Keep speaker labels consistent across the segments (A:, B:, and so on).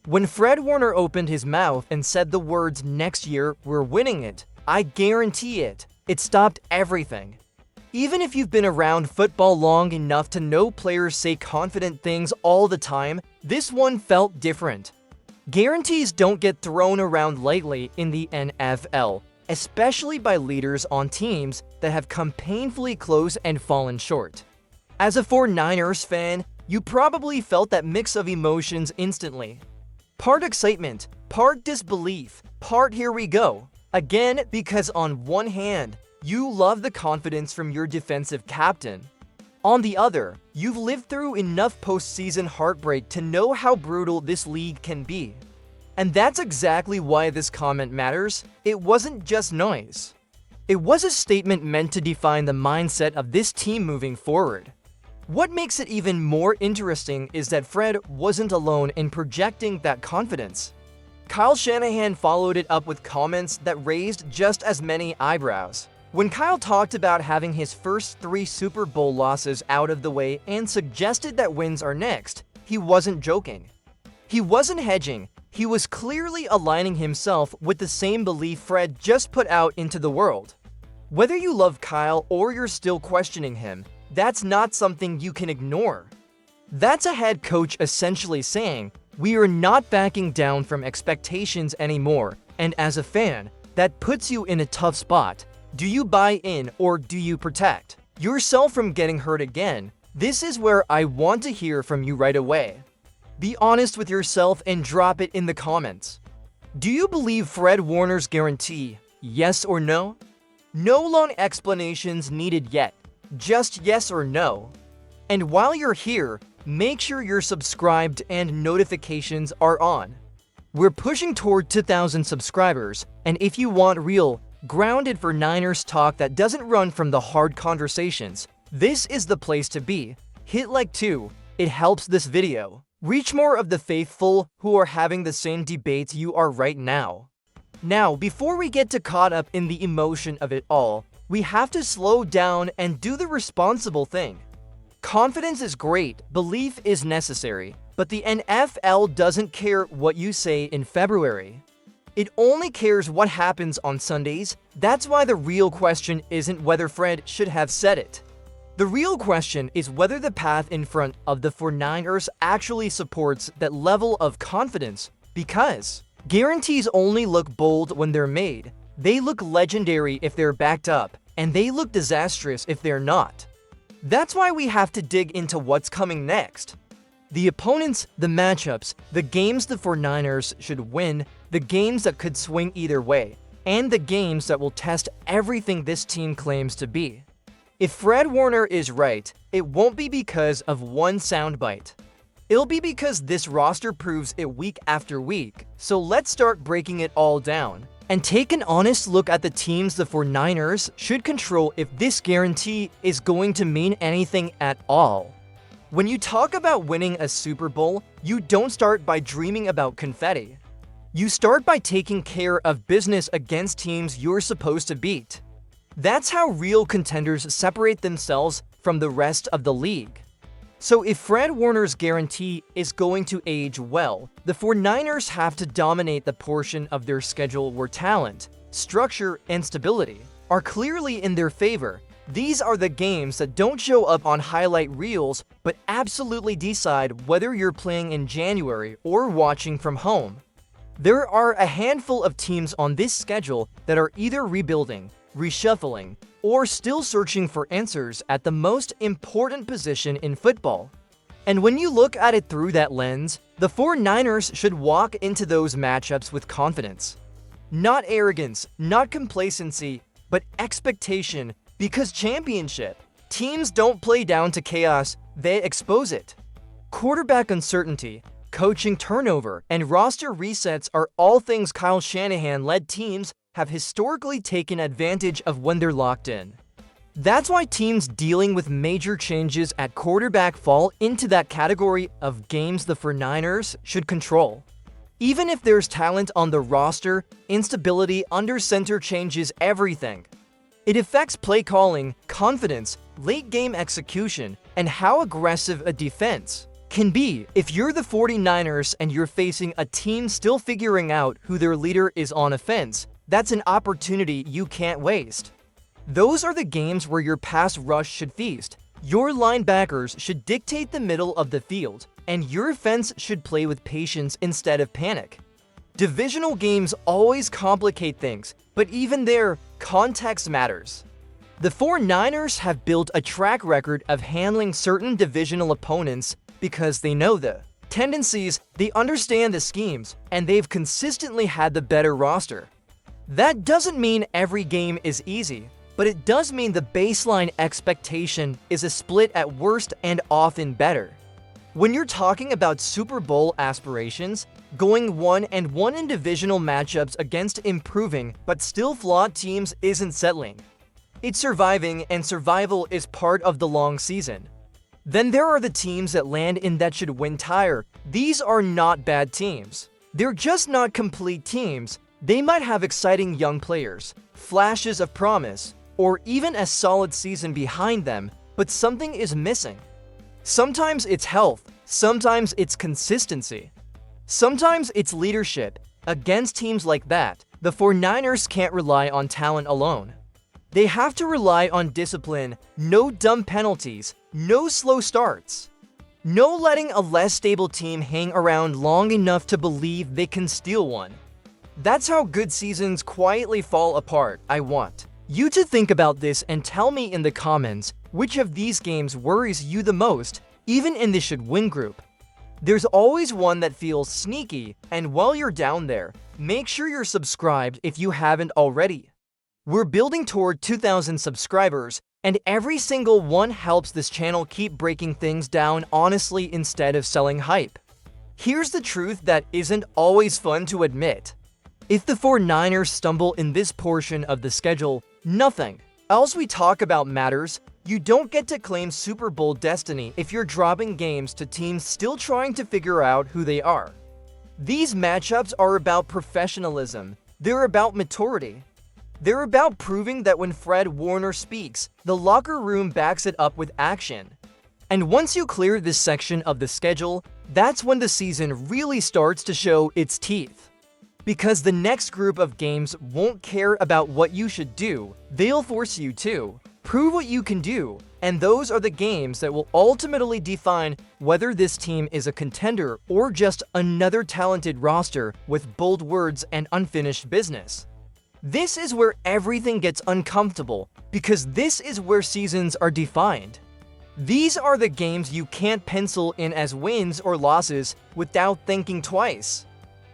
A: When Fred Warner opened his mouth and said the words "next year, we're winning it," I guarantee it stopped everything. Even if you've been around football long enough to know players say confident things all the time, this one felt different. Guarantees don't get thrown around lightly in the NFL, especially by leaders on teams that have come painfully close and fallen short. As a 49ers fan, you probably felt that mix of emotions instantly. Part excitement, part disbelief, part here we go. Again, because on one hand, you love the confidence from your defensive captain. On the other, you've lived through enough postseason heartbreak to know how brutal this league can be. And that's exactly why this comment matters. It wasn't just noise. It was a statement meant to define the mindset of this team moving forward. What makes it even more interesting is that Fred wasn't alone in projecting that confidence. Kyle Shanahan followed it up with comments that raised just as many eyebrows. When Kyle talked about having his first 3 Super Bowl losses out of the way and suggested that wins are next, he wasn't joking. He wasn't hedging. He was clearly aligning himself with the same belief Fred just put out into the world. Whether you love Kyle or you're still questioning him, that's not something you can ignore. That's a head coach essentially saying, "We are not backing down from expectations anymore," and as a fan, that puts you in a tough spot. Do you buy in or do you protect yourself from getting hurt again? This is where I want to hear from you right away. Be honest with yourself and drop it in the comments. Do you believe Fred Warner's guarantee? Yes or no? No long explanations needed yet. Just yes or no. And while you're here, make sure you're subscribed and notifications are on. We're pushing toward 2,000 subscribers, and if you want real, grounded for Niners talk that doesn't run from the hard conversations, this is the place to be. Hit like too. It helps this video reach more of the faithful who are having the same debates you are right now. Now, before we get caught up in the emotion of it all, we have to slow down and do the responsible thing. Confidence is great, belief is necessary, but the NFL doesn't care what you say in February. It only cares what happens on Sundays. That's why the real question isn't whether Fred should have said it. The real question is whether the path in front of the 49ers actually supports that level of confidence, because guarantees only look bold when they're made. They look legendary if they're backed up, and they look disastrous if they're not. That's why we have to dig into what's coming next. The opponents, the matchups, the games the 49ers should win, the games that could swing either way, and the games that will test everything this team claims to be. If Fred Warner is right, it won't be because of one soundbite. It'll be because this roster proves it week after week. So let's start breaking it all down and take an honest look at the teams the 49ers should control if this guarantee is going to mean anything at all. When you talk about winning a Super Bowl, you don't start by dreaming about confetti. You start by taking care of business against teams you're supposed to beat. That's how real contenders separate themselves from the rest of the league. So if Fred Warner's guarantee is going to age well, the 49ers have to dominate the portion of their schedule where talent, structure, and stability are clearly in their favor. These are the games that don't show up on highlight reels, but absolutely decide whether you're playing in January or watching from home. There are a handful of teams on this schedule that are either rebuilding, reshuffling, or still searching for answers at the most important position in football. And when you look at it through that lens, the 49ers should walk into those matchups with confidence. Not arrogance, not complacency, but expectation, because championship teams don't play down to chaos, they expose it. Quarterback uncertainty, coaching turnover, and roster resets are all things Kyle Shanahan-led teams have historically taken advantage of when they're locked in. That's why teams dealing with major changes at quarterback fall into that category of games the 49ers should control. Even if there's talent on the roster, instability under center changes everything. It affects play calling, confidence, late game execution, and how aggressive a defense can be if you're the 49ers and you're facing a team still figuring out who their leader is on offense. That's an opportunity you can't waste. Those are the games where your pass rush should feast. Your linebackers should dictate the middle of the field, and your offense should play with patience instead of panic. Divisional games always complicate things, but even there, context matters. The 49ers have built a track record of handling certain divisional opponents because they know the tendencies, they understand the schemes, and they've consistently had the better roster. That doesn't mean every game is easy, but it does mean the baseline expectation is a split at worst and often better. When you're talking about Super Bowl aspirations, going 1-1 in divisional matchups against improving but still flawed teams isn't settling. It's surviving, and survival is part of the long season. Then there are the teams that land in that should win tier. These are not bad teams. They're just not complete teams. They might have exciting young players, flashes of promise, or even a solid season behind them, but something is missing. Sometimes it's health, sometimes it's consistency, sometimes it's leadership. Against teams like that, the 49ers can't rely on talent alone. They have to rely on discipline, no dumb penalties, no slow starts, no letting a less stable team hang around long enough to believe they can steal one. That's how good seasons quietly fall apart. I want you to think about this and tell me in the comments which of these games worries you the most, even in the should-win group. There's always one that feels sneaky, and while you're down there, make sure you're subscribed if you haven't already. We're building toward 2,000 subscribers, and every single one helps this channel keep breaking things down honestly instead of selling hype. Here's the truth that isn't always fun to admit. If the 49ers stumble in this portion of the schedule, nothing else we talk about matters. You don't get to claim Super Bowl destiny if you're dropping games to teams still trying to figure out who they are. These matchups are about professionalism. They're about maturity. They're about proving that when Fred Warner speaks, the locker room backs it up with action. And once you clear this section of the schedule, that's when the season really starts to show its teeth. Because the next group of games won't care about what you should do, they'll force you to prove what you can do, and those are the games that will ultimately define whether this team is a contender or just another talented roster with bold words and unfinished business. This is where everything gets uncomfortable, because this is where seasons are defined. These are the games you can't pencil in as wins or losses without thinking twice.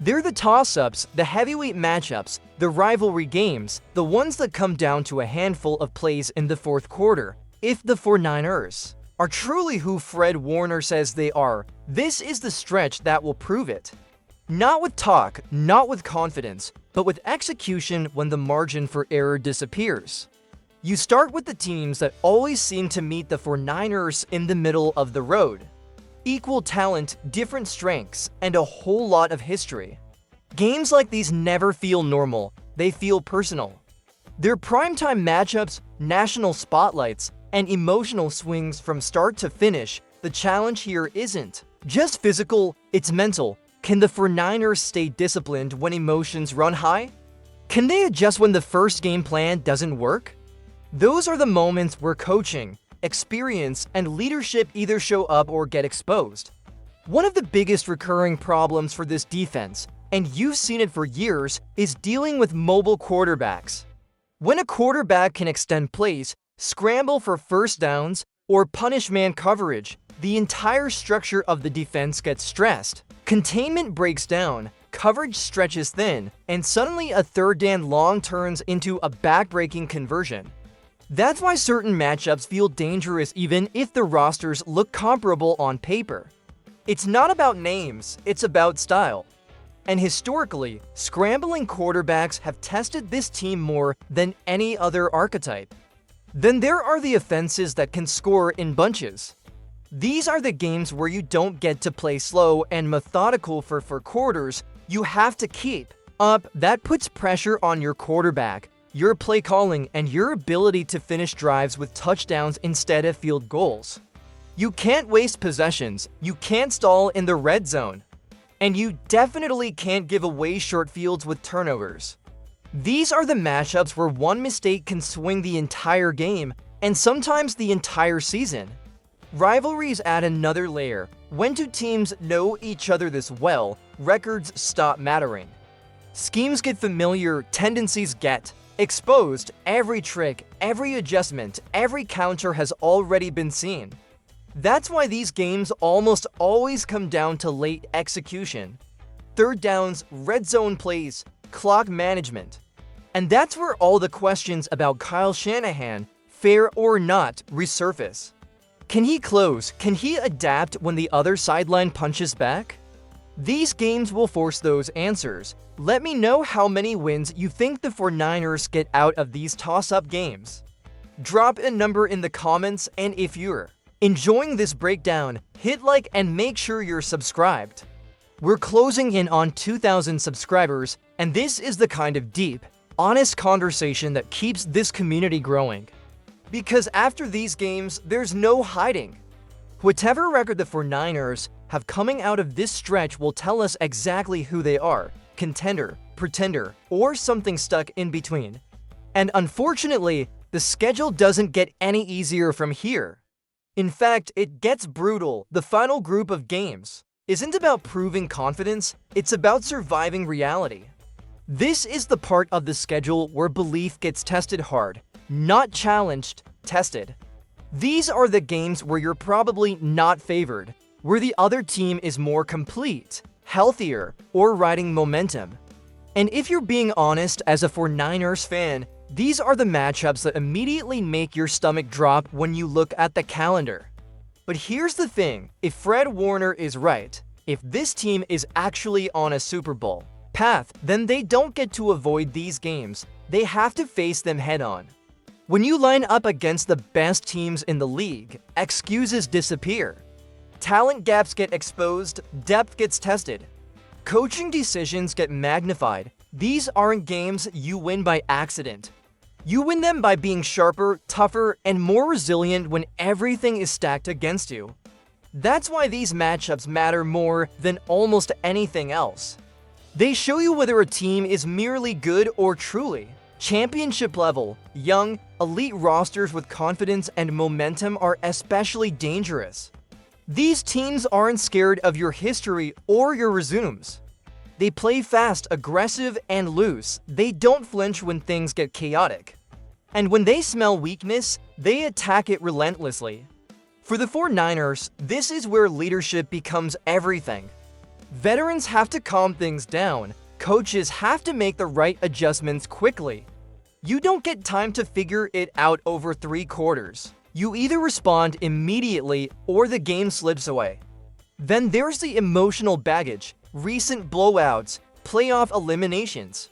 A: They're the toss-ups, the heavyweight matchups, the rivalry games, the ones that come down to a handful of plays in the fourth quarter. If the 49ers are truly who Fred Warner says they are, this is the stretch that will prove it. Not with talk, not with confidence, but with execution when the margin for error disappears. You start with the teams that always seem to meet the 49ers in the middle of the road. Equal talent, different strengths, and a whole lot of history. Games like these never feel normal, they feel personal. They're primetime matchups, national spotlights, and emotional swings from start to finish. The challenge here isn't just physical, it's mental. Can the 49ers stay disciplined when emotions run high? Can they adjust when the first game plan doesn't work? Those are the moments where coaching, experience, and leadership either show up or get exposed. One of the biggest recurring problems for this defense, and you've seen it for years, is dealing with mobile quarterbacks. When a quarterback can extend plays, scramble for first downs, or punish man coverage, the entire structure of the defense gets stressed. Containment breaks down, coverage stretches thin, and suddenly a third and long turns into a back-breaking conversion. That's why certain matchups feel dangerous even if the rosters look comparable on paper. It's not about names, it's about style. And historically, scrambling quarterbacks have tested this team more than any other archetype. Then there are the offenses that can score in bunches. These are the games where you don't get to play slow and methodical for quarters. You have to keep up. That puts pressure on your quarterback, your play calling, and your ability to finish drives with touchdowns instead of field goals. You can't waste possessions, you can't stall in the red zone, and you definitely can't give away short fields with turnovers. These are the matchups where one mistake can swing the entire game, and sometimes the entire season. Rivalries add another layer. When two teams know each other this well, records stop mattering. Schemes get familiar, tendencies get exposed. Every trick, every adjustment, every counter has already been seen. That's why these games almost always come down to late execution. Third downs, red zone plays, clock management. And that's where all the questions about Kyle Shanahan, fair or not, resurface. Can he close? Can he adapt when the other sideline punches back? These games will force those answers. Let me know how many wins you think the 49ers get out of these toss-up games. Drop a number in the comments, and if you're enjoying this breakdown, hit like and make sure you're subscribed. We're closing in on 2,000 subscribers, and this is the kind of deep, honest conversation that keeps this community growing. Because after these games, there's no hiding. Whatever record the 49ers have coming out of this stretch will tell us exactly who they are, contender, pretender, or something stuck in between. And unfortunately, the schedule doesn't get any easier from here. In fact, it gets brutal. The final group of games isn't about proving confidence, it's about surviving reality. This is the part of the schedule where belief gets tested hard. Not challenged, tested. These are the games where you're probably not favored, where the other team is more complete, healthier, or riding momentum. And if you're being honest as a 49ers fan, these are the matchups that immediately make your stomach drop when you look at the calendar. But here's the thing, if Fred Warner is right, if this team is actually on a Super Bowl path, then they don't get to avoid these games. They have to face them head-on. When you line up against the best teams in the league, excuses disappear. Talent gaps get exposed, depth gets tested. Coaching decisions get magnified. These aren't games you win by accident. You win them by being sharper, tougher, and more resilient when everything is stacked against you. That's why these matchups matter more than almost anything else. They show you whether a team is merely good or truly championship level. Young, elite rosters with confidence and momentum are especially dangerous. These teams aren't scared of your history or your resumes. They play fast, aggressive, and loose. They don't flinch when things get chaotic. And when they smell weakness, they attack it relentlessly. For the 49ers, this is where leadership becomes everything. Veterans have to calm things down. Coaches have to make the right adjustments quickly. You don't get time to figure it out over 3 quarters. You either respond immediately or the game slips away. Then there's the emotional baggage, recent blowouts, playoff eliminations.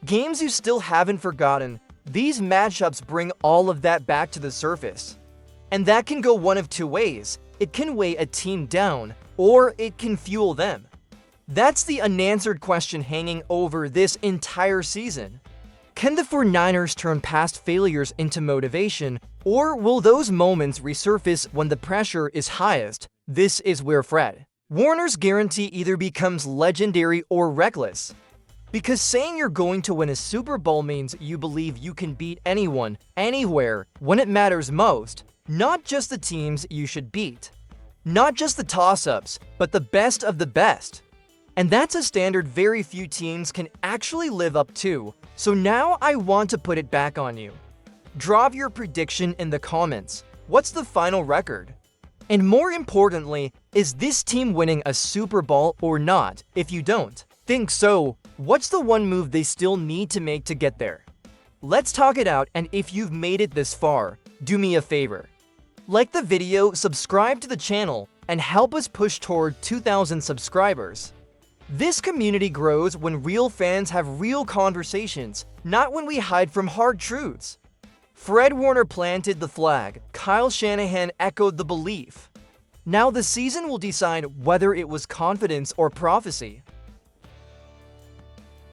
A: Games you still haven't forgotten. These matchups bring all of that back to the surface. And that can go one of two ways. It can weigh a team down, or it can fuel them. That's the unanswered question hanging over this entire season. Can the 49ers turn past failures into motivation, or will those moments resurface when the pressure is highest? This is where Fred Warner's guarantee either becomes legendary or reckless. Because saying you're going to win a Super Bowl means you believe you can beat anyone, anywhere, when it matters most, not just the teams you should beat. Not just the toss-ups, but the best of the best. And that's a standard very few teams can actually live up to. So now I want to put it back on you. Drop your prediction in the comments. What's the final record? And more importantly, is this team winning a Super Bowl or not? If you don't think so, what's the one move they still need to make to get there? Let's talk it out, and if you've made it this far, do me a favor. Like the video, subscribe to the channel, and help us push toward 2,000 subscribers. This community grows when real fans have real conversations, not when we hide from hard truths. Fred Warner planted the flag, Kyle Shanahan echoed the belief. Now the season will decide whether it was confidence or prophecy.